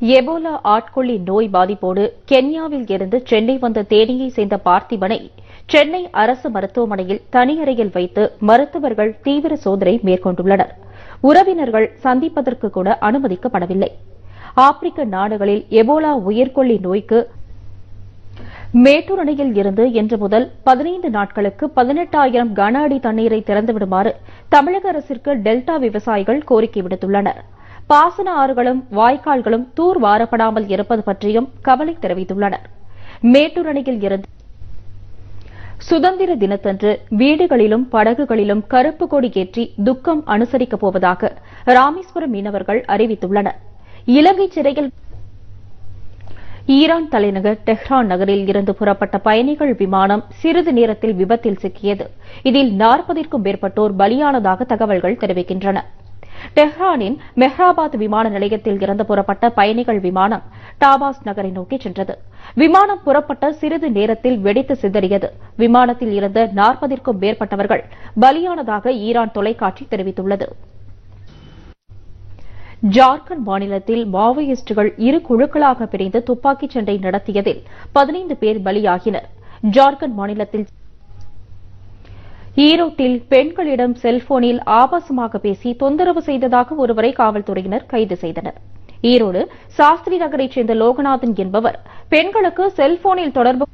Ebola ஆட்கொள்ளி நோய் பாதிப்போடு கென்யாவில் இருந்து சென்னை வந்த தேனியை சேர்ந்த பார்த்திபனை சென்னை அரசு மருத்துவமனையில் தனியறையில் வைத்து மருத்துவர்கள் தீவிர சோதனை மேற்கொண்டுள்ளனர். உறவினர்கள் சந்திப்பதற்கு கூட அனுமதிக்கப்படவில்லை. ஆப்பிரிக்க நாடுகளில் எபோலா உயிர்கொல்லி நோய்க்கு மேட்டூர் அணையில் இருந்து இன்று முதல் 15 நாட்களுக்கு 18,000 கன அடி தண்ணீரை திறந்துவிடுமாறு தமிழக அரசிற்கு டெல்டா விவசாயிகள் கோரிக்கை விடுத்துள்ளனர். பாசன ஆறுகளும் வாய்க்கால்களும் தூர் வாரப்படாமல் இருப்பது பற்றியும் கவலை தெரிவித்துள்ளனர். மேட்டூர் அணையில் இருந்து சுதந்திர தினத்தன்று வீடுகளிலும் படகுகளிலும் கருப்பு கொடி ஏற்றி துக்கம் அனுசரிக்கப் போவதாக ராமேஸ்வரம் மீனவர்கள் அறிவித்துள்ளனர். இலங்கை சிறையில் ஈரான் தலைநகர் டெஹ்ரான் நகரில் இருந்து புறப்பட்ட பயணிகள் விமானம் சிறிது நேரத்தில் விபத்தில் சிக்கியது. இதில் 40ற்கும் மேற்பட்டோர் பலியானதாக தகவல்கள் தெரிவிக்கின்றன. டெஹ்ரானின் மெஹ்ராபாத் விமான நிலையத்தில் இருந்து புறப்பட்ட பயணிகள் விமானம் டாபாஸ் நகரை நோக்கி சென்றது. விமானம் புறப்பட்ட சிறிது நேரத்தில் வெடித்து சிதறியது. விமானத்தில் இருந்த 40ற்கும் மேற்பட்டவர்கள் பலியானதாக ஈரான் தொலைக்காட்சி தெரிவித்துள்ளது. ஜார்க்கண்ட் மாநிலத்தில் மாவோயிஸ்டுகள் இரு குழுக்களாக பிரிந்து துப்பாக்கிச் சண்டை நடத்தியதில் 15 பேர் பலியாகினர். ஜார்க்கண்ட் மாநிலத்தில் ஈரோட்டில் பெண்களிடம் செல்போனில் ஆபாசமாக பேசி தொந்தரவு செய்ததாக ஒருவரை காவல்துறையினர் கைது செய்தனர். ஈரோடு சாஸ்திரி நகரைச் சேர்ந்த லோகநாதன் என்பவர் பெண்களுக்கு செல்போனில் தொடர்பு.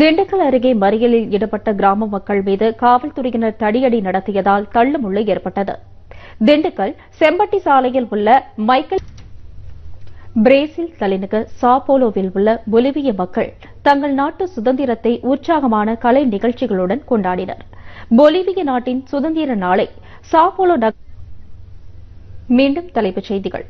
திண்டுக்கல் அருகே மறியலில் ஈடுபட்ட கிராம மக்கள் மீது காவல்துறையினர் தடியடி நடத்தியதால் தள்ளுமுள்ளு ஏற்பட்டது. திண்டுக்கல் செம்பட்டி சாலையில் உள்ள மைக்கேல் பிரேசில் தலைநகர் சாப்போலோவில் உள்ள பொலிவிய மக்கள் தங்கள் நாட்டு சுதந்திரத்தை உற்சாகமான கலை நிகழ்ச்சிகளுடன் கொண்டாடினர். பொலிவிய நாட்டின் சுதந்திர நாளை சாப்போலோ மீண்டும் தலைப்புச் செய்திகள்.